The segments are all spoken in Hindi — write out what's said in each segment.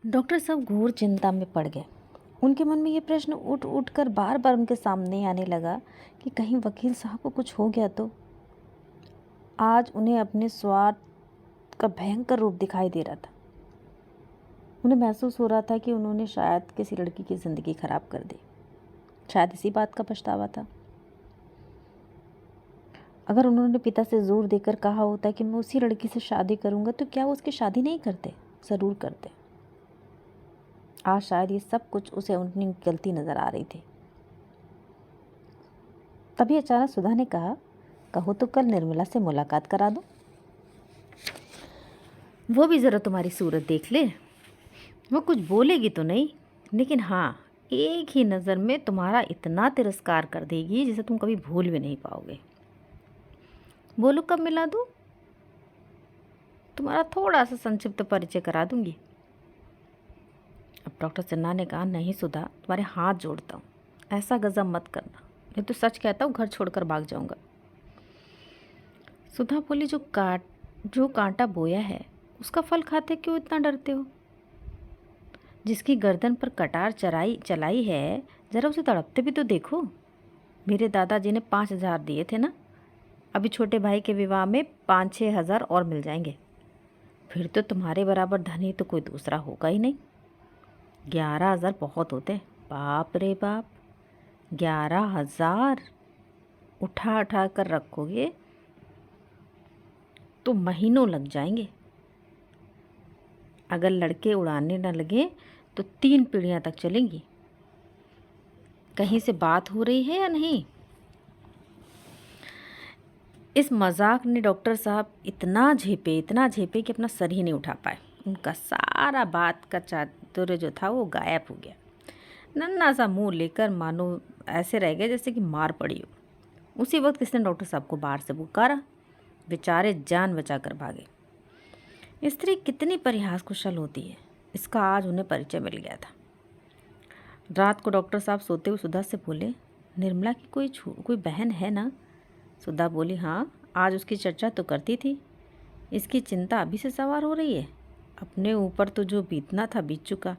डॉक्टर साहब घोर चिंता में पड़ गए। उनके मन में ये प्रश्न उठ उठ कर बार बार उनके सामने आने लगा कि कहीं वकील साहब को कुछ हो गया तो। आज उन्हें अपने स्वार्थ का भयंकर रूप दिखाई दे रहा था। उन्हें महसूस हो रहा था कि उन्होंने शायद किसी लड़की की ज़िंदगी खराब कर दी। शायद इसी बात का पछतावा था। अगर उन्होंने पिता से जोर देकर कहा होता कि मैं उसी लड़की से शादी करूँगा, तो क्या वो उसकी शादी नहीं करते? ज़रूर करते। आज शायद ये सब कुछ उसे अपनी गलती नज़र आ रही थी। तभी अचानक सुधा ने कहा, कहो तो कल निर्मला से मुलाकात करा दो, वो भी ज़रा तुम्हारी सूरत देख ले। वो कुछ बोलेगी तो नहीं, लेकिन हाँ, एक ही नज़र में तुम्हारा इतना तिरस्कार कर देगी जिसे तुम कभी भूल भी नहीं पाओगे। बोलो कब मिला दूँ? तुम्हारा थोड़ा सा संक्षिप्त परिचय करा दूंगी। अब डॉक्टर सिन्हा ने कहा, नहीं सुधा, तुम्हारे हाथ जोड़ता हूँ, ऐसा गजब मत करना, नहीं तो सच कहता हूँ घर छोड़कर भाग जाऊंगा। सुधा बोली, जो कांटा बोया है उसका फल खाते क्यों इतना डरते हो? जिसकी गर्दन पर कटार चलाई है, जरा उसे तड़पते भी तो देखो। मेरे दादाजी ने 5,000 दिए थे ना, अभी छोटे भाई के विवाह में 5-6 हज़ार और मिल जाएंगे। फिर तो तुम्हारे बराबर धनी तो कोई दूसरा होगा ही नहीं। 11,000 बहुत होते। बाप रे बाप, 11,000 उठा उठा कर रखोगे तो महीनों लग जाएंगे। अगर लड़के उड़ाने न लगे तो 3 पीढ़ियां तक चलेंगी। कहीं से बात हो रही है या नहीं? इस मजाक ने डॉक्टर साहब इतना झेपे कि अपना सर ही नहीं उठा पाए। उनका सारा बात का चातुर्य जो था वो गायब हो गया। नन्हा सा मुंह लेकर मानो ऐसे रह गए जैसे कि मार पड़ी हो। उसी वक्त किसने डॉक्टर साहब को बाहर से पुकारा। बेचारे जान बचा कर भागे। स्त्री कितनी परिहास कुशल होती है, इसका आज उन्हें परिचय मिल गया था। रात को डॉक्टर साहब सोते हुए सुधा से बोले, निर्मला की कोई बहन है ना? सुधा बोली, हाँ, आज उसकी चर्चा तो करती थी। इसकी चिंता अभी से सवार हो रही है। अपने ऊपर तो जो बीतना था बीत चुका,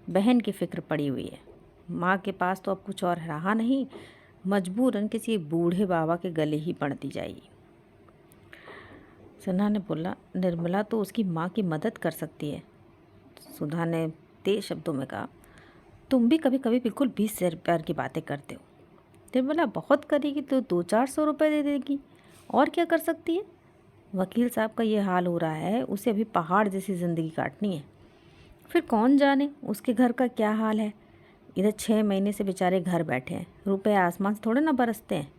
बहन की फिक्र पड़ी हुई है। माँ के पास तो अब कुछ और रहा नहीं, मजबूरन किसी बूढ़े बाबा के गले ही पड़ती जाएगी। सुधा ने बोला, निर्मला तो उसकी माँ की मदद कर सकती है। सुधा ने तेज शब्दों में कहा, तुम भी कभी कभी बिल्कुल 20 रुपये की बातें करते हो। निर्मला बहुत करेगी तो 200-400 रुपये दे देगी, और क्या कर सकती है? वकील साहब का ये हाल हो रहा है, उसे अभी पहाड़ जैसी ज़िंदगी काटनी है। फिर कौन जाने उसके घर का क्या हाल है। इधर 6 महीने से बेचारे घर बैठे हैं, रुपए आसमान से थोड़े ना बरसते हैं।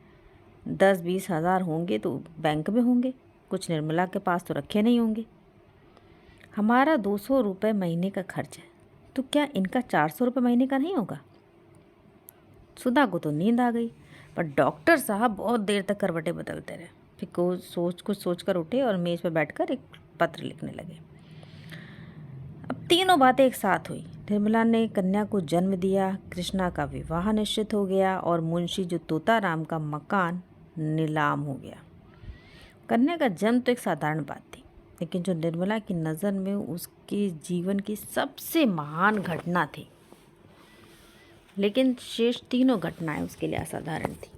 10-20 हज़ार होंगे तो बैंक में होंगे, कुछ निर्मला के पास तो रखे नहीं होंगे। हमारा 200 रुपये महीने का खर्च है, तो क्या इनका 400 रुपये महीने का नहीं होगा? सुधा को तो नींद आ गई, पर डॉक्टर साहब बहुत देर तक करवटें बदलते रहे। फिर कुछ सोच कर उठे और मेज़ पर बैठकर एक पत्र लिखने लगे। अब तीनों बातें एक साथ हुई। निर्मला ने कन्या को जन्म दिया, कृष्णा का विवाह निश्चित हो गया और मुंशी जो तोताराम का मकान नीलाम हो गया। कन्या का जन्म तो एक साधारण बात थी, लेकिन जो निर्मला की नज़र में उसके जीवन की सबसे महान घटना थी। लेकिन शेष तीनों घटनाएं उसके लिए असाधारण थी।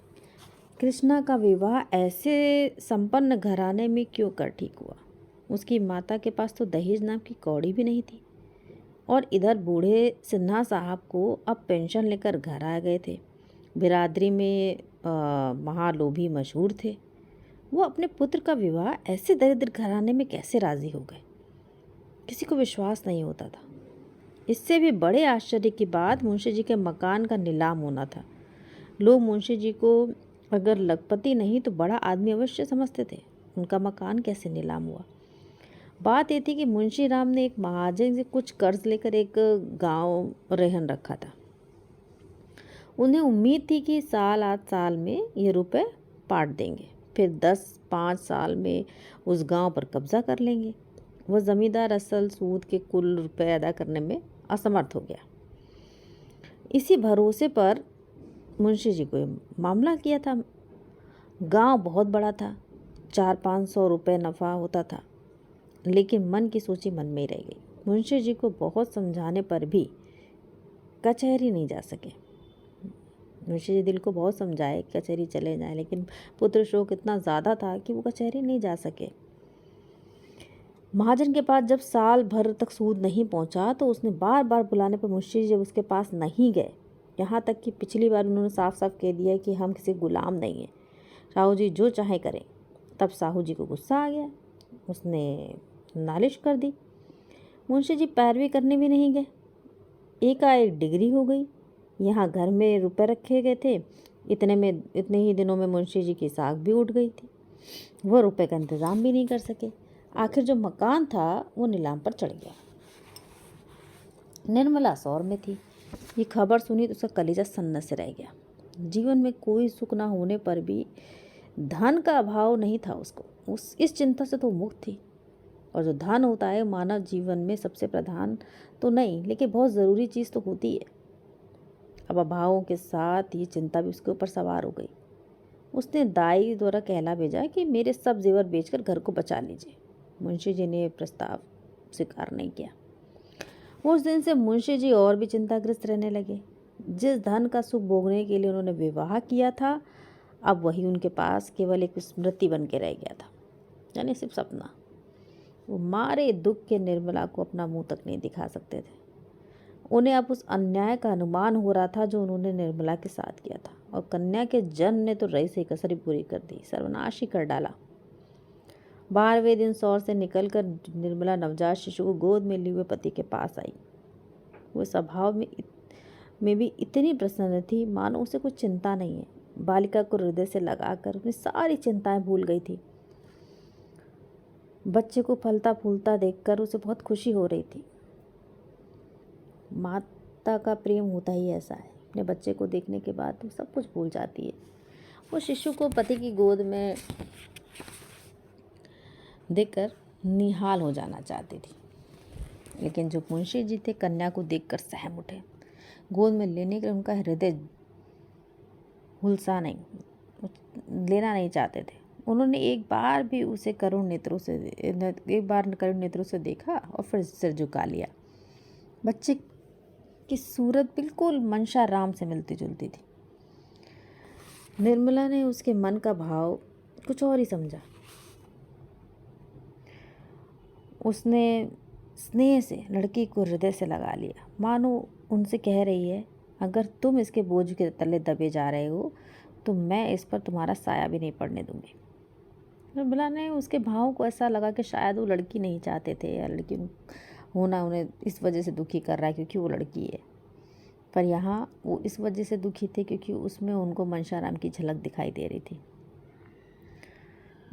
कृष्णा का विवाह ऐसे संपन्न घराने में क्यों कर ठीक हुआ? उसकी माता के पास तो दहेज नाम की कौड़ी भी नहीं थी, और इधर बूढ़े सिन्हा साहब को अब पेंशन लेकर घर आ गए थे। बिरादरी में महालोभी मशहूर थे। वो अपने पुत्र का विवाह ऐसे दरिद्र घराने में कैसे राजी हो गए? किसी को विश्वास नहीं होता था। इससे भी बड़े आश्चर्य की बात मुंशी जी के मकान का नीलाम होना था। लोग मुंशी जी को अगर लखपति नहीं तो बड़ा आदमी अवश्य समझते थे। उनका मकान कैसे नीलाम हुआ? बात ये थी कि मुंशी राम ने एक महाजन से कुछ कर्ज लेकर एक गांव रहन रखा था। उन्हें उम्मीद थी कि 7-8 साल में ये रुपए पाट देंगे, फिर 10-5 साल में उस गांव पर कब्जा कर लेंगे। वह जमींदार असल सूद के कुल रुपए अदा करने में असमर्थ हो गया। इसी भरोसे पर मुंशी जी को मामला किया था। गांव बहुत बड़ा था, 400-500 रुपये नफ़ा होता था, लेकिन मन की सोची मन में ही रह गई। मुंशी जी को बहुत समझाने पर भी कचहरी नहीं जा सके। मुंशी जी दिल को बहुत समझाए कचहरी चले जाएं, लेकिन पुत्र शोक इतना ज़्यादा था कि वो कचहरी नहीं जा सके। महाजन के पास जब साल भर तक सूद नहीं पहुंचा तो उसने बार बार बुलाने पर मुंशी जी जब उसके पास नहीं गए, यहाँ तक कि पिछली बार उन्होंने साफ साफ कह दिया कि हम किसी गुलाम नहीं हैं, साहू जी जो चाहे करें। तब साहू जी को गुस्सा आ गया, उसने नालिश कर दी। मुंशी जी पैरवी करने भी नहीं गए। एकाएक डिग्री हो गई। यहाँ घर में रुपए रखे गए थे, इतने ही दिनों में मुंशी जी की साख भी उठ गई थी। वो रुपए का इंतज़ाम भी नहीं कर सके। आखिर जो मकान था वो नीलाम पर चढ़ गया। निर्मला सौर में थी। ये खबर सुनी तो उसका कलेजा सन्न से रह गया। जीवन में कोई सुख ना होने पर भी धन का अभाव नहीं था उसको। इस चिंता से तो मुक्त थी। और जो धन होता है मानव जीवन में सबसे प्रधान तो नहीं, लेकिन बहुत ज़रूरी चीज़ तो होती है। अब अभावों के साथ ये चिंता भी उसके ऊपर सवार हो गई। उसने दाई द्वारा कहला भेजा कि मेरे सब जेवर बेचकर घर को बचा लीजिए। मुंशी जी ने प्रस्ताव स्वीकार नहीं किया। उस दिन से मुंशी जी और भी चिंताग्रस्त रहने लगे। जिस धन का सुख भोगने के लिए उन्होंने विवाह किया था, अब वही उनके पास केवल एक स्मृति बन के रह गया था, यानी सिर्फ सपना। वो मारे दुख के निर्मला को अपना मुंह तक नहीं दिखा सकते थे। उन्हें अब उस अन्याय का अनुमान हो रहा था जो उन्होंने निर्मला के साथ किया था। और कन्या के जन्म ने तो रईस की कसर पूरी कर दी, सर्वनाश ही कर डाला। 12वें दिन सौर से निकलकर निर्मला नवजात शिशु को गोद में लिए हुए पति के पास आई। वो स्वभाव में भी इतनी प्रसन्न थी मानो उसे कुछ चिंता नहीं है। बालिका को हृदय से लगाकर अपनी सारी चिंताएं भूल गई थी। बच्चे को फलता फूलता देखकर उसे बहुत खुशी हो रही थी। माता का प्रेम होता ही ऐसा है, अपने बच्चे को देखने के बाद वो सब कुछ भूल जाती है। वो शिशु को पति की गोद में देखकर निहाल हो जाना चाहती थी, लेकिन जो मुंशी जी थे कन्या को देखकर सहम उठे। गोद में लेने के उनका हृदय हुलसा नहीं, लेना नहीं चाहते थे। उन्होंने एक बार करुण नेत्रों से देखा और फिर सिर झुका लिया। बच्चे की सूरत बिल्कुल मंशा राम से मिलती जुलती थी। निर्मला ने उसके मन का भाव कुछ और ही समझा। उसने स्नेह से लड़की को हृदय से लगा लिया, मानो उनसे कह रही है, अगर तुम इसके बोझ के तले दबे जा रहे हो तो मैं इस पर तुम्हारा साया भी नहीं पड़ने दूंगी। निर्मला ने उसके भावों को ऐसा लगा कि शायद वो लड़की नहीं चाहते थे, या लड़की होना उन्हें इस वजह से दुखी कर रहा है क्योंकि वो लड़की है। पर यहाँ वो इस वजह से दुखी थे क्योंकि उसमें उनको मनशाराम की झलक दिखाई दे रही थी।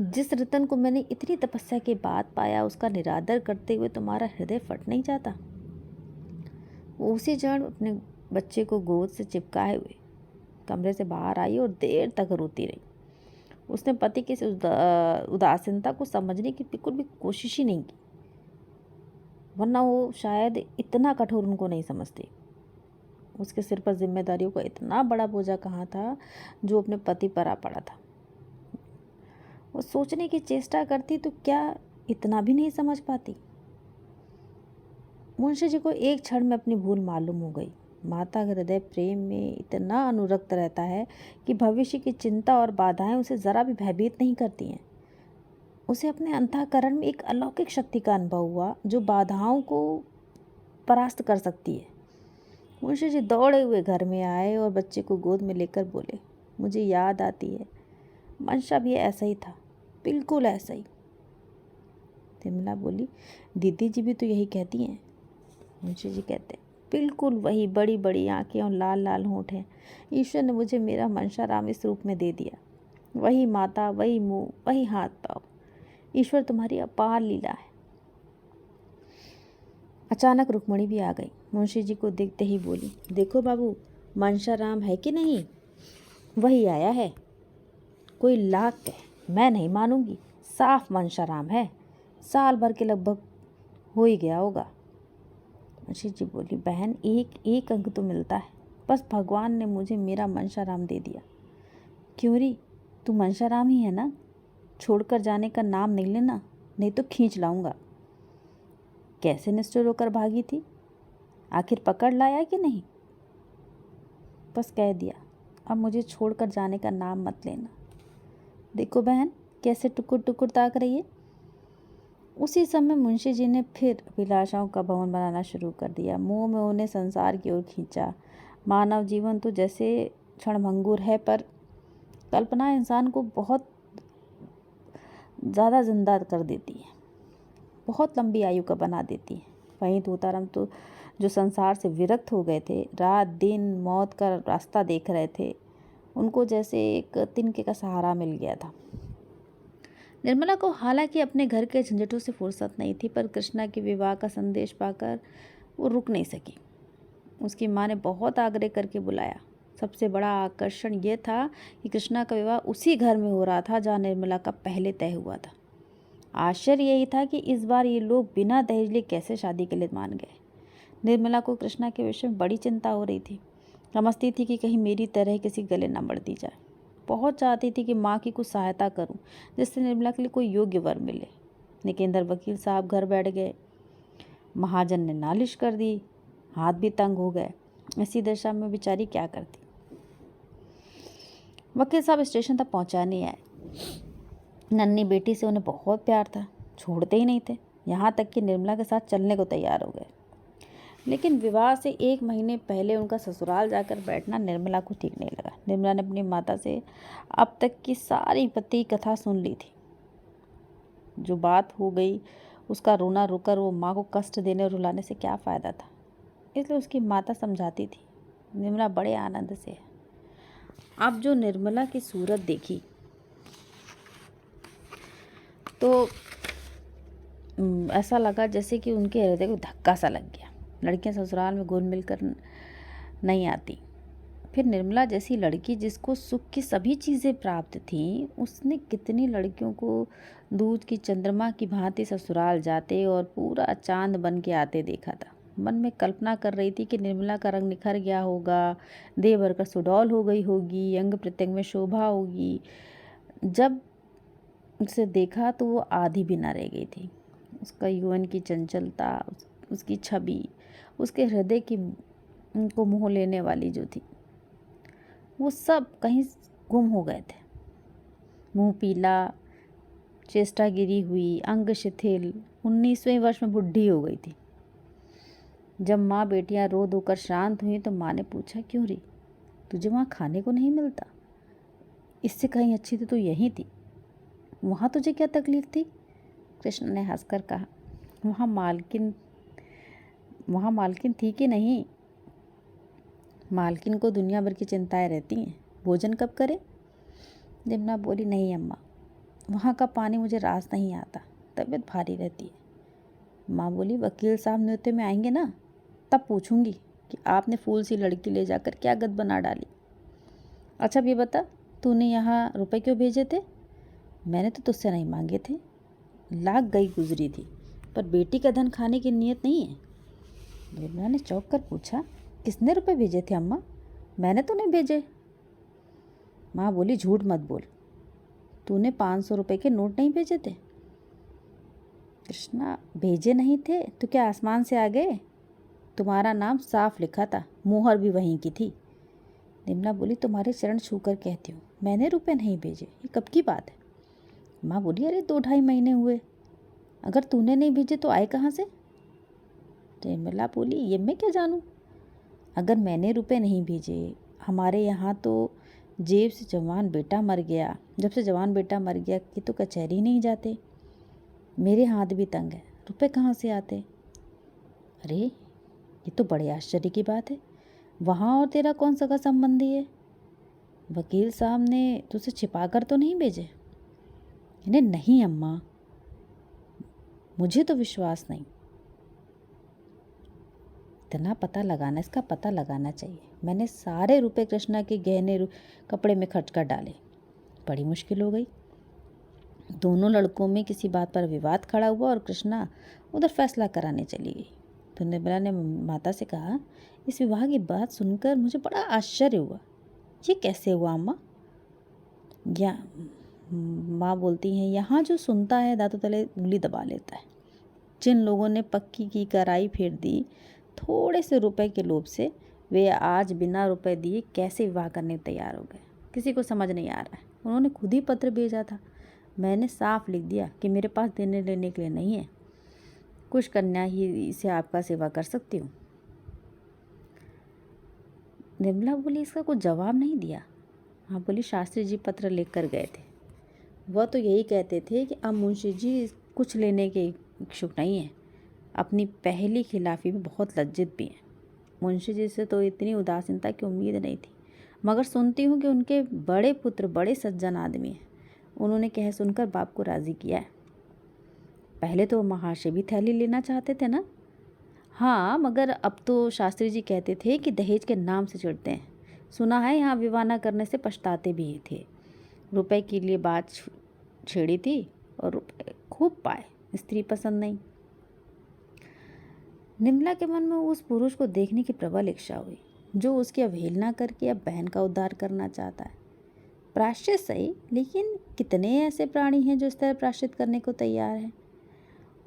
जिस रतन को मैंने इतनी तपस्या के बाद पाया, उसका निरादर करते हुए तुम्हारा हृदय फट नहीं जाता। वो उसी क्षण अपने बच्चे को गोद से चिपकाए हुए कमरे से बाहर आई और देर तक रोती रही। उसने पति की उदासीनता को समझने की बिल्कुल भी कोशिश ही नहीं की, वरना वो शायद इतना कठोर उनको नहीं समझती। उसके सिर पर जिम्मेदारियों का इतना बड़ा बोझा कहाँ था जो अपने पति पर आ पड़ा था। वो सोचने की चेष्टा करती तो क्या इतना भी नहीं समझ पाती। मुंशी जी को एक क्षण में अपनी भूल मालूम हो गई। माता का हृदय प्रेम में इतना अनुरक्त रहता है कि भविष्य की चिंता और बाधाएं उसे ज़रा भी भयभीत नहीं करती हैं। उसे अपने अंतःकरण में एक अलौकिक शक्ति का अनुभव हुआ जो बाधाओं को परास्त कर सकती है। मुंशी जी दौड़े हुए घर में आए और बच्चे को गोद में लेकर बोले, मुझे याद आती है, मंशा भी ऐसा ही था, बिल्कुल ऐसा ही। तिमला बोली, दीदी जी भी तो यही कहती हैं। मुंशी जी कहते, बिल्कुल वही, बड़ी बड़ी आंखें और लाल लाल होंठ हैं। ईश्वर ने मुझे मेरा मनशाराम इस रूप में दे दिया। वही माता, वही मुंह, वही हाथ पाँव। ईश्वर तुम्हारी अपार लीला है। अचानक रुक्मणी भी आ गई। मुंशी जी को देखते ही बोली, देखो बाबू, मनशाराम है कि नहीं? वही आया है। कोई लाख कहे, मैं नहीं मानूंगी। साफ मनशाराम है। साल भर के लगभग हो ही गया होगा। मुंशी जी बोली, बहन, एक अंक तो मिलता है। बस भगवान ने मुझे मेरा मनशाराम दे दिया। क्यों री, तू मनशाराम ही है ना? छोड़कर जाने का नाम नहीं लेना, नहीं तो खींच लाऊंगा। कैसे निष्ठुर होकर भागी थी? आखिर पकड़ लाया कि नहीं? बस कह दिया, अब मुझे छोड़कर जाने का नाम मत लेना। देखो बहन कैसे टुकुर टुकुर ताक रही है। उसी समय मुंशी जी ने फिर अभिलाषाओं का भवन बनाना शुरू कर दिया। मुंह में उन्हें संसार की ओर खींचा। मानव जीवन तो जैसे क्षणभंगुर है, पर कल्पना इंसान को बहुत ज़्यादा जिंदा कर देती है, बहुत लंबी आयु का बना देती है। वहीं तूताराम तो जो संसार से विरक्त हो गए थे, रात दिन मौत का रास्ता देख रहे थे, उनको जैसे एक तिनके का सहारा मिल गया था। निर्मला को हालांकि अपने घर के झंझटों से फुर्सत नहीं थी, पर कृष्णा के विवाह का संदेश पाकर वो रुक नहीं सकी। उसकी माँ ने बहुत आग्रह करके बुलाया। सबसे बड़ा आकर्षण ये था कि कृष्णा का विवाह उसी घर में हो रहा था जहाँ निर्मला का पहले तय हुआ था। आश्चर्य यही था कि इस बार ये लोग बिना दहेज लिए कैसे शादी के लिए मान गए। निर्मला को कृष्णा के विषय में बड़ी चिंता हो रही थी। समझती थी कि कहीं मेरी तरह किसी गले न बढ़ दी जाए। बहुत चाहती थी कि माँ की कुछ सहायता करूं, जिससे निर्मला के लिए कोई योग्य वर मिले। लेकिन इधर वकील साहब घर बैठ गए, महाजन ने नालिश कर दी, हाथ भी तंग हो गए। इसी दशा में बेचारी क्या करती। वकील साहब स्टेशन तक पहुंचा नहीं आए। नन्ही बेटी से उन्हें बहुत प्यार था, छोड़ते ही नहीं थे। यहाँ तक कि निर्मला के साथ चलने को तैयार हो गए। लेकिन विवाह से 1 महीने पहले उनका ससुराल जाकर बैठना निर्मला को ठीक नहीं लगा। निर्मला ने अपनी माता से अब तक की सारी पति कथा सुन ली थी। जो बात हो गई उसका रोना रोकर वो माँ को कष्ट देने और रुलाने से क्या फ़ायदा था। इसलिए उसकी माता समझाती थी, निर्मला बड़े आनंद से है। अब जो निर्मला की सूरत देखी तो ऐसा लगा जैसे कि उनके हृदय को धक्का सा लग गया। लड़कियां ससुराल में घुल मिल कर नहीं आती। फिर निर्मला जैसी लड़की जिसको सुख की सभी चीज़ें प्राप्त थीं, उसने कितनी लड़कियों को दूध की चंद्रमा की भांति ससुराल जाते और पूरा चांद बन के आते देखा था। मन में कल्पना कर रही थी कि निर्मला का रंग निखर गया होगा, देह भर कर सुडौल हो गई होगी, अंग प्रत्यंग में शोभा होगी। जब उसे देखा तो वो आधी भी ना रह गई थी। उसका यौवन की चंचलता, उसकी छवि, उसके हृदय की को मोह लेने वाली जो थी, वो सब कहीं गुम हो गए थे। मुंह पीला, चेष्टा गिरी हुई, अंग शिथिल, 19वें वर्ष में बुढ़ी हो गई थी। जब माँ बेटियां रो धोकर शांत हुई तो माँ ने पूछा, क्यों री, तुझे वहाँ खाने को नहीं मिलता? इससे कहीं अच्छी तो तू यहीं थी। वहाँ तुझे क्या तकलीफ थी? कृष्ण ने हंसकर कहा, वहाँ मालकिन थी कि नहीं? मालकिन को दुनिया भर की चिंताएं रहती हैं, भोजन कब करे? निर्मला बोली, नहीं अम्मा, वहाँ का पानी मुझे रास नहीं आता, तबीयत भारी रहती है। माँ बोली, वकील साहब न्योते में आएंगे ना, तब पूछूंगी कि आपने फूल सी लड़की ले जाकर क्या गद बना डाली। अच्छा अब ये बता, तूने यहाँ रुपए क्यों भेजे थे? मैंने तो तुझसे नहीं मांगे थे, लाख गई गुजरी थी, पर बेटी का धन खाने की नीयत नहीं है। निर्मला ने चौंक कर पूछा, किसने रुपए भेजे थे अम्मा? मैंने तो नहीं भेजे। माँ बोली, झूठ मत बोल, तूने 500 रुपए के नोट नहीं भेजे थे? कृष्णा, भेजे नहीं थे तो क्या आसमान से आ गए? तुम्हारा नाम साफ लिखा था, मोहर भी वहीं की थी। निर्मला बोली, तुम्हारे चरण छूकर कहती हूँ, मैंने रुपए नहीं भेजे। ये कब की बात है? माँ बोली, अरे 2-2.5 महीने हुए। अगर तूने नहीं भेजे तो आए कहाँ से? निर्मला बोली, ये मैं क्या जानूँ। अगर मैंने रुपए नहीं भेजे, हमारे यहाँ तो जेब से जवान बेटा मर गया, जब से जवान बेटा मर गया कि तो कचहरी नहीं जाते, मेरे हाथ भी तंग है, रुपए कहाँ से आते? अरे ये तो बड़े आश्चर्य की बात है, वहाँ और तेरा कौन सगा संबंधी है? वकील साहब ने तुझसे छिपा कर तो नहीं भेजे? नहीं अम्मा, मुझे तो विश्वास नहीं। इसका पता लगाना चाहिए। मैंने सारे रुपए कृष्णा के गहने कपड़े में खर्च कर डाले, बड़ी मुश्किल हो गई। दोनों लड़कों में किसी बात पर विवाद खड़ा हुआ और कृष्णा उधर फैसला कराने चली गई। तो निर्मला ने माता से कहा, इस विवाह की बात सुनकर मुझे बड़ा आश्चर्य हुआ, ये कैसे हुआ अम्मा? माँ बोलती हैं, यहाँ जो सुनता है दांतों तले उंगली दबा लेता है। जिन लोगों ने पक्की की कराई फेर दी, थोड़े से रुपए के लोभ से, वे आज बिना रुपए दिए कैसे विवाह करने तैयार हो गए, किसी को समझ नहीं आ रहा है। उन्होंने खुद ही पत्र भेजा था। मैंने साफ लिख दिया कि मेरे पास देने लेने के लिए नहीं है, कुछ कन्या ही से आपका सेवा कर सकती हूँ। निर्मला बोली, इसका कुछ जवाब नहीं दिया। हाँ बोली, शास्त्री जी पत्र लेकर कर गए थे। वह तो यही कहते थे कि अब मुंशी जी कुछ लेने के इच्छुक नहीं हैं, अपनी पहली खिलाफी में बहुत लज्जित भी हैं। मुंशी जी से तो इतनी उदासीनता की उम्मीद नहीं थी, मगर सुनती हूँ कि उनके बड़े पुत्र बड़े सज्जन आदमी हैं। उन्होंने कह सुनकर बाप को राज़ी किया है। पहले तो महाशय भी थैली लेना चाहते थे ना? हाँ, मगर अब तो शास्त्री जी कहते थे कि दहेज के नाम से चिढ़ते हैं। सुना है यहाँ विवाह न करने से पछताते भी थे। रुपए के लिए बात छेड़ी थी और रुपए खूब पाए, स्त्री पसंद नहीं। निर्मला के मन में उस पुरुष को देखने की प्रबल इच्छा हुई जो उसकी अवहेलना करके अब बहन का उद्धार करना चाहता है। प्रायश्चित सही, लेकिन कितने ऐसे प्राणी हैं जो इस तरह प्रायश्चित करने को तैयार हैं।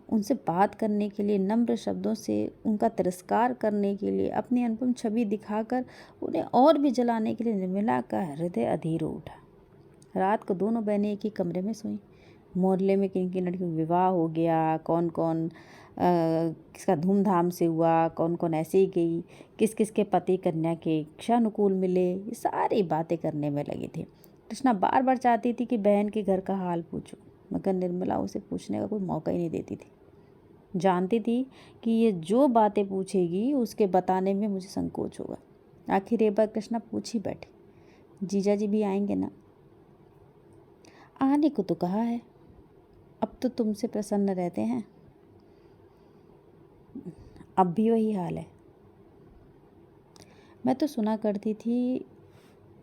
उनसे बात करने के लिए, नम्र शब्दों से उनका तिरस्कार करने के लिए, अपनी अनुपम छवि दिखाकर उन्हें और भी जलाने के लिए निर्मला का हृदय अधीर हो उठा। रात को दोनों बहनें एक ही कमरे में सोईं। मोहल्ले में किन किन लड़कियों का विवाह हो गया, कौन कौन किसका धूमधाम से हुआ, कौन कौन ऐसे ही गई, किस किस के पति कन्या के इच्छानुकूल मिले, ये सारी बातें करने में लगी थी। कृष्णा बार बार चाहती थी कि बहन के घर का हाल पूछूं, मगर निर्मला उसे पूछने का कोई मौका ही नहीं देती थी। जानती थी कि ये जो बातें पूछेगी उसके बताने में मुझे संकोच होगा। आखिर एक बार कृष्णा पूछ ही बैठी, जीजा जी भी आएंगे ना? आने को तो कहा है, अब तो तुमसे प्रसन्न रहते हैं। अब भी वही हाल है। मैं तो सुना करती थी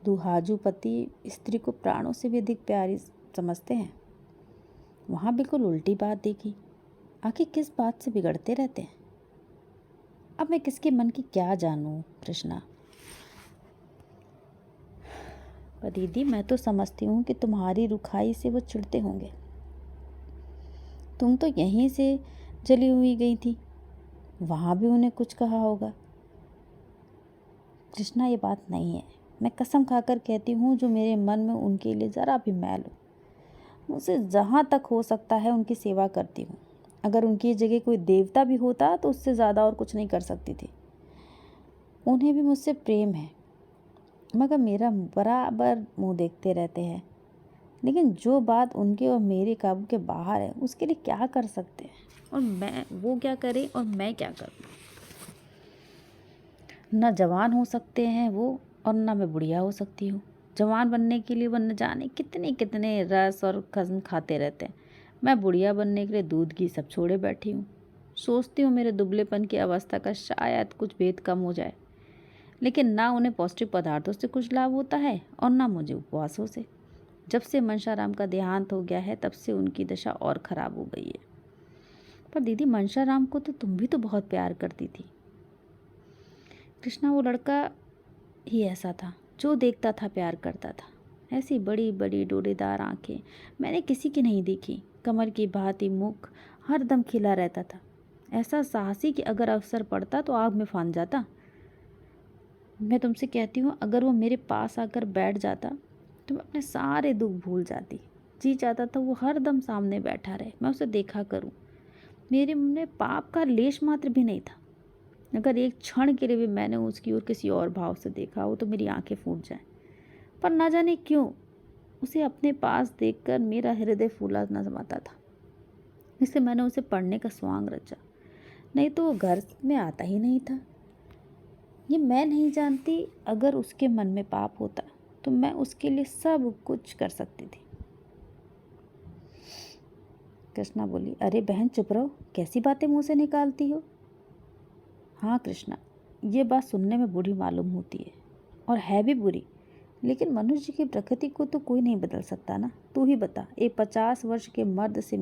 दुहाजू पति स्त्री को प्राणों से भी अधिक प्यारी समझते हैं। वहाँ बिल्कुल उल्टी बात देखी। आखिर किस बात से बिगड़ते रहते हैं? अब मैं किसके मन की क्या जानूं कृष्णा। पर दीदी, मैं तो समझती हूँ कि तुम्हारी रुखाई से वो चिढ़ते होंगे। तुम तो यहीं से जली हुई गई थी, वहाँ भी उन्हें कुछ कहा होगा। कृष्णा, ये बात नहीं है। मैं कसम खाकर कहती हूँ, जो मेरे मन में उनके लिए ज़रा भी मैल हो, मुझसे जहाँ तक हो सकता है उनकी सेवा करती हूँ। अगर उनकी जगह कोई देवता भी होता तो उससे ज़्यादा और कुछ नहीं कर सकती थी। उन्हें भी मुझसे प्रेम है, मगर मेरा बराबर मुंह देखते रहते हैं। लेकिन जो बात उनके और मेरे काबू के बाहर है, उसके लिए क्या कर सकते हैं? और मैं, वो क्या करे और मैं क्या करूँ? न जवान हो सकते हैं वो, और न मैं बुढ़िया हो सकती हूँ। जवान बनने के लिए वो न जाने कितने कितने रस और खज़न खाते रहते हैं। मैं बुढ़िया बनने के लिए दूध घी सब छोड़े बैठी हूँ। सोचती हूँ मेरे दुबलेपन की अवस्था का शायद कुछ भेद कम हो जाए, लेकिन ना उन्हें पौष्टिक पदार्थों से कुछ लाभ होता है और ना मुझे उपवासों से। जब से मनशाराम का देहांत हो गया है, तब से उनकी दशा और ख़राब हो गई है। पर दीदी, मनशाराम को तो तुम भी तो बहुत प्यार करती थी। कृष्णा, वो लड़का ही ऐसा था, जो देखता था प्यार करता था। ऐसी बड़ी बड़ी डोरेदार आंखें मैंने किसी की नहीं देखी। कमर की भांति मुख हर दम खिला रहता था। ऐसा साहसी कि अगर अवसर पड़ता तो आग में फांद जाता। मैं तुमसे कहती हूँ, अगर वो मेरे पास आकर बैठ जाता तो मैं अपने सारे दुख भूल जाती। जी चाहता था वो हर दम सामने बैठा रहे, मैं उसे देखा करूँ। मेरे मन में पाप का लेश मात्र भी नहीं था। अगर एक क्षण के लिए भी मैंने उसकी ओर किसी और भाव से देखा हो तो मेरी आंखें फूट जाएं। पर ना जाने क्यों उसे अपने पास देखकर मेरा हृदय फूला न समाता था। इसलिए मैंने उसे पढ़ने का स्वांग रचा, नहीं तो वो घर में आता ही नहीं था। ये मैं नहीं जानती, अगर उसके मन में पाप होता तो मैं उसके लिए सब कुछ कर सकती थी। कृष्णा बोली, अरे बहन चुप रहो, कैसी बातें मुंह से निकालती हो। हाँ कृष्णा, ये बात सुनने में बुरी मालूम होती है और है भी बुरी, लेकिन मनुष्य की प्रकृति को तो कोई नहीं बदल सकता ना। तू ही बता, एक 50 वर्ष के मर्द से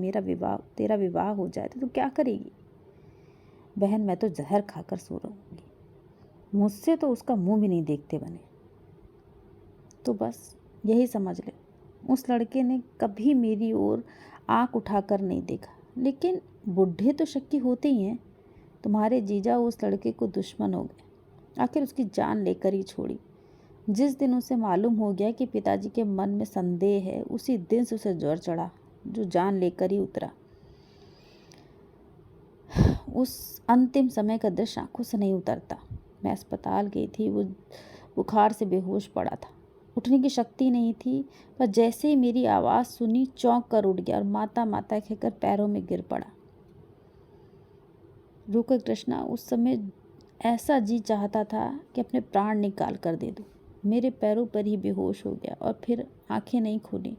तेरा विवाह हो जाए तो तू क्या करेगी? बहन, मैं तो जहर खाकर सो रहूँगी। मुझसे तो उसका मुंह भी नहीं देखते बने। तो बस यही समझ ले, उस लड़के ने कभी मेरी ओर आँख उठाकर नहीं देखा, लेकिन बूढ़े तो शक्की होते ही हैं। तुम्हारे जीजा उस लड़के को दुश्मन हो गए, आखिर उसकी जान लेकर ही छोड़ी। जिस दिन उसे मालूम हो गया कि पिताजी के मन में संदेह है, उसी दिन से उसे ज्वर चढ़ा, जो जान लेकर ही उतरा। उस अंतिम समय का दृश्य आंखों से नहीं उतरता। मैं अस्पताल गई थी, वो बुखार से बेहोश पड़ा था, उठने की शक्ति नहीं थी, पर जैसे ही मेरी आवाज़ सुनी चौंक कर उठ गया और माता माता कहकर पैरों में गिर पड़ा। रुको कृष्णा, उस समय ऐसा जी चाहता था कि अपने प्राण निकाल कर दे दूं। मेरे पैरों पर ही बेहोश हो गया और फिर आंखें नहीं खोली।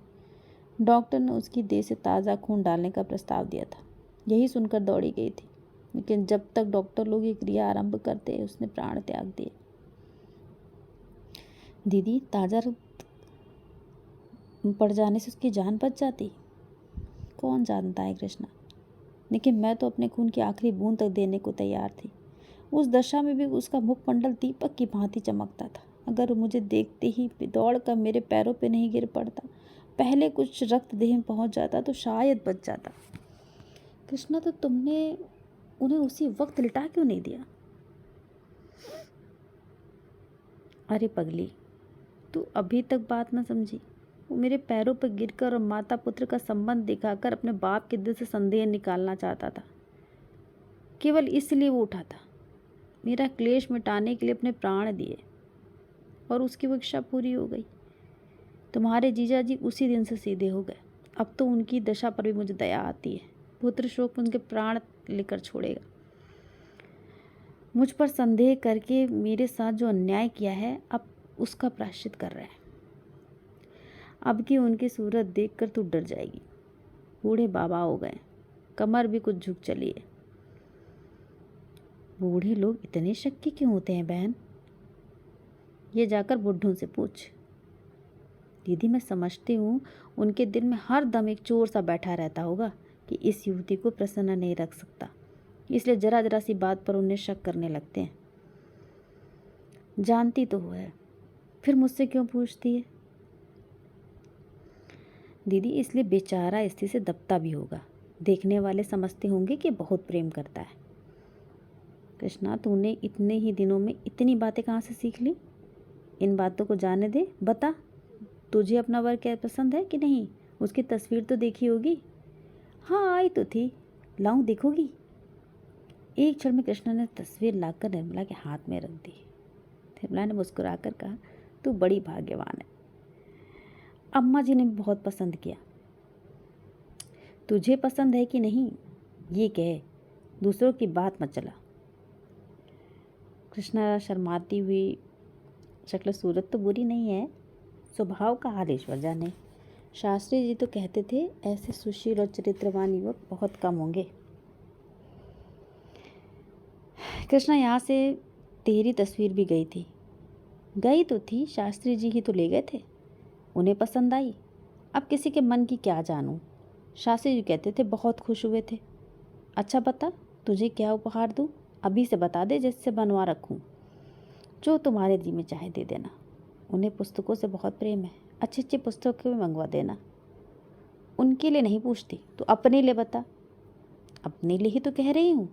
डॉक्टर ने उसकी देह से ताज़ा खून डालने का प्रस्ताव दिया था। यही सुनकर दौड़ी गई थी, लेकिन जब तक डॉक्टर लोग ये क्रिया आरंभ करते उसने प्राण त्याग दिए। दीदी, ताज़ा रक्त पड़ जाने से उसकी जान बच जाती, कौन जानता है कृष्णा, लेकिन मैं तो अपने खून की आखिरी बूंद तक देने को तैयार थी। उस दशा में भी उसका मुखमंडल दीपक की भांति चमकता था। अगर वो मुझे देखते ही दौड़ कर मेरे पैरों पे नहीं गिर पड़ता, पहले कुछ रक्त देह में पहुंच जाता तो शायद बच जाता। कृष्णा, तो तुमने उन्हें उसी वक्त लिटा क्यों नहीं दिया? अरे पगली, तू अभी तक बात न समझी। वो मेरे पैरों पर गिरकर और माता पुत्र का संबंध दिखाकर अपने बाप के दिल से संदेह निकालना चाहता था। केवल इसलिए वो उठा था, मेरा क्लेश मिटाने के लिए अपने प्राण दिए, और उसकी वो इच्छा पूरी हो गई। तुम्हारे जीजा जी उसी दिन से सीधे हो गए। अब तो उनकी दशा पर भी मुझे दया आती है। पुत्र शोक उनके प्राण लेकर छोड़ेगा। मुझ पर संदेह करके मेरे साथ जो अन्याय किया है, अब उसका प्रायश्चित कर रहे हैं। अब की उनकी सूरत देखकर तू डर जाएगी। बूढ़े बाबा हो गए, कमर भी कुछ झुक चली है। बूढ़े लोग इतने शक्की क्यों होते हैं बहन? ये जाकर बुढ़ों से पूछ। दीदी, मैं समझती हूँ उनके दिल में हर दम एक चोर सा बैठा रहता होगा कि इस युवती को प्रसन्न नहीं रख सकता, इसलिए जरा जरा सी बात पर उन्हें शक करने लगते हैं। जानती तो है, फिर मुझसे क्यों पूछती है? दीदी, इसलिए बेचारा स्त्री से दबता भी होगा। देखने वाले समझते होंगे कि बहुत प्रेम करता है। कृष्णा, तूने इतने ही दिनों में इतनी बातें कहाँ से सीख ली? इन बातों को जाने दे। बता, तुझे अपना वर क्या पसंद है कि नहीं? उसकी तस्वीर तो देखी होगी। हाँ, आई तो थी, लाऊं, देखोगी? एक क्षण में कृष्णा ने तस्वीर लाकर निर्मला के हाथ में रख दी। निर्मला ने मुस्कुराकर कहा, तू बड़ी भाग्यवान है। अम्मा जी ने भी बहुत पसंद किया। तुझे पसंद है कि नहीं ये कह, दूसरों की बात मत चला। कृष्णा शर्माती हुई, शक्ल सूरत तो बुरी नहीं है, स्वभाव का हाल ईश्वर जाने। शास्त्री जी तो कहते थे ऐसे सुशील और चरित्रवान युवक बहुत कम होंगे। कृष्णा, यहाँ से तेरी तस्वीर भी गई थी। गई तो थी, शास्त्री जी ही तो ले गए थे। उन्हें पसंद आई, अब किसी के मन की क्या जानूं। शास्त्री जी कहते थे बहुत खुश हुए थे। अच्छा बता, तुझे क्या उपहार दूं? अभी से बता दे, जिससे बनवा रखूं। जो तुम्हारे जी में चाहे दे देना। उन्हें पुस्तकों से बहुत प्रेम है, अच्छी अच्छी पुस्तकें भी मंगवा देना। उनके लिए नहीं पूछती, तो अपने लिए बता। अपने लिए ही तो कह रही हूँ।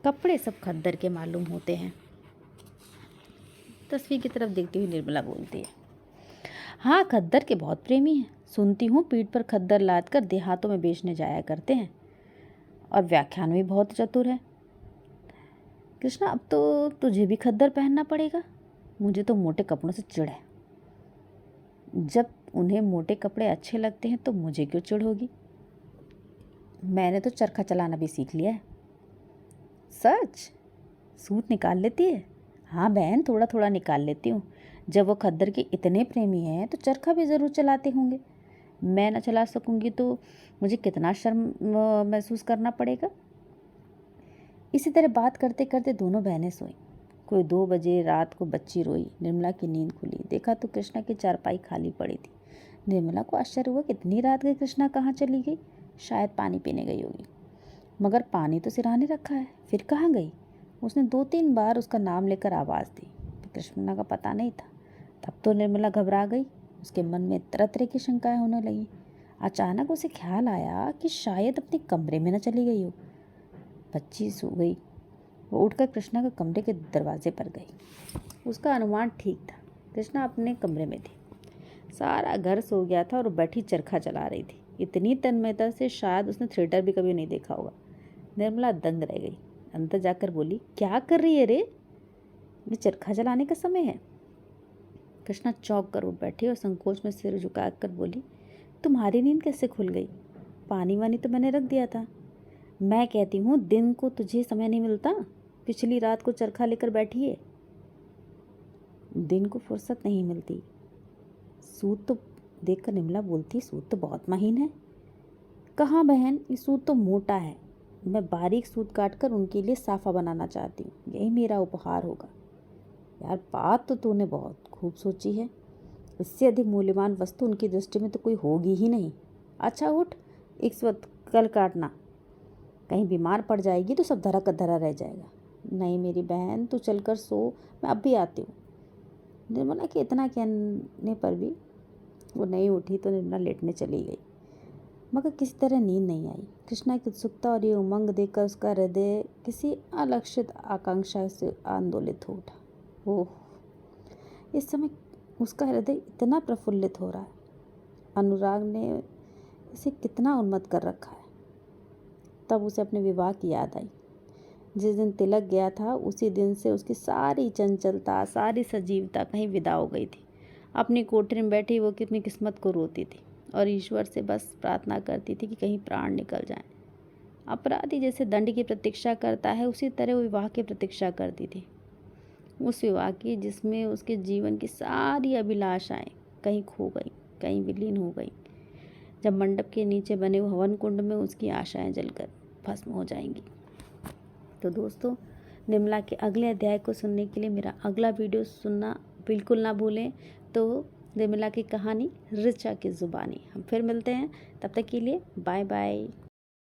कपड़े सब खद्दर के मालूम होते हैं। तस्वीर की तरफ देखती हुई निर्मला बोलती है, हाँ, खद्दर के बहुत प्रेमी हैं। सुनती हूँ पीठ पर खद्दर लाद कर देहातों में बेचने जाया करते हैं, और व्याख्यान में बहुत चतुर है। कृष्णा, अब तो तुझे भी खद्दर पहनना पड़ेगा। मुझे तो मोटे कपड़ों से चिढ़ है। जब उन्हें मोटे कपड़े अच्छे लगते हैं तो मुझे क्यों चिढ़ होगी? मैंने तो चरखा चलाना भी सीख लिया है। सच? सूत निकाल लेती है? हाँ बहन, थोड़ा थोड़ा निकाल लेती हूँ। जब वो खद्दर के इतने प्रेमी हैं तो चरखा भी ज़रूर चलाते होंगे। मैं न चला सकूँगी तो मुझे कितना शर्म महसूस करना पड़ेगा। इसी तरह बात करते करते दोनों बहनें सोईं। कोई 2 बजे रात को बच्ची रोई। निर्मला की नींद खुली, देखा तो कृष्णा की चारपाई खाली पड़ी थी। निर्मला को आश्चर्य हुआ, कितनी रात गई, कृष्णा कहाँ चली गई? शायद पानी पीने गई होगी। मगर पानी तो सिरहाने रखा है, फिर कहाँ गई? उसने 2-3 बार उसका नाम लेकर आवाज़ दी, पर कृष्णा का पता नहीं था। तब तो निर्मला घबरा गई। उसके मन में तरह तरह की शंकाएं होने लगी। अचानक उसे ख्याल आया कि शायद अपने कमरे में न चली गई हो। बच्ची सो गई। वो उठकर कृष्णा के कमरे के दरवाजे पर गई। उसका अनुमान ठीक था। कृष्णा अपने कमरे में थी। सारा घर सो गया था और बैठी चरखा चला रही थी। इतनी तन्मयता से शायद उसने थिएटर भी कभी नहीं देखा होगा। निर्मला दंग रह गई। अंदर जाकर बोली, क्या कर रही है रे? ये चरखा चलाने का समय है। कृष्णा चौंक कर उठ बैठी और संकोच में सिर झुकाकर बोली, तुम्हारी नींद कैसे खुल गई? पानी वानी तो मैंने रख दिया था। मैं कहती हूँ दिन को तुझे समय नहीं मिलता? पिछली रात को चरखा लेकर बैठी है। दिन को फुर्सत नहीं मिलती। सूत तो देखकर निर्मला बोलती, सूत तो बहुत महीन है। कहाँ बहन, ये सूत तो मोटा है। मैं बारीक सूत काटकर उनके लिए साफा बनाना चाहती हूँ। यही मेरा उपहार होगा। यार बात तो तूने बहुत खूब सोची है। इससे अधिक मूल्यवान वस्तु उनकी दृष्टि में तो कोई होगी ही नहीं। अच्छा उठ, इस वक्त कल काटना। कहीं बीमार पड़ जाएगी तो सब धरा का धरा रह जाएगा। नहीं मेरी बहन, तू चलकर सो, मैं अब भी आती हूँ। निर्मला के इतना कहने पर भी वो नहीं उठी तो निर्मला लेटने चली गई, मगर किसी तरह नींद नहीं आई। कृष्णा की उत्सुकता और ये उमंग देखकर उसका हृदय किसी अलक्षित आकांक्षा से आंदोलित हो उठा। ओह, इस समय उसका हृदय इतना प्रफुल्लित हो रहा है। अनुराग ने इसे कितना उन्मत्त कर रखा है। तब उसे अपने विवाह की याद आई। जिस दिन तिलक गया था उसी दिन से उसकी सारी चंचलता, सारी सजीवता कहीं विदा हो गई थी। अपनी कोठरी में बैठी वो कितनी किस्मत को रोती थी और ईश्वर से बस प्रार्थना करती थी कि कहीं प्राण निकल जाए। अपराधी जैसे दंड की प्रतीक्षा करता है, उसी तरह वो विवाह की प्रतीक्षा करती थी। उस विवाह की जिसमें उसके जीवन की सारी अभिलाषाएं कहीं खो गई, कहीं विलीन हो गई। जब मंडप के नीचे बने हुए हवन कुंड में उसकी आशाएं जलकर भस्म हो जाएंगी। तो दोस्तों, निर्मला के अगले अध्याय को सुनने के लिए मेरा अगला वीडियो सुनना बिल्कुल ना भूलें। तो निर्मला की कहानी ऋचा की ज़ुबानी। हम फिर मिलते हैं, तब तक के लिए बाय बाय।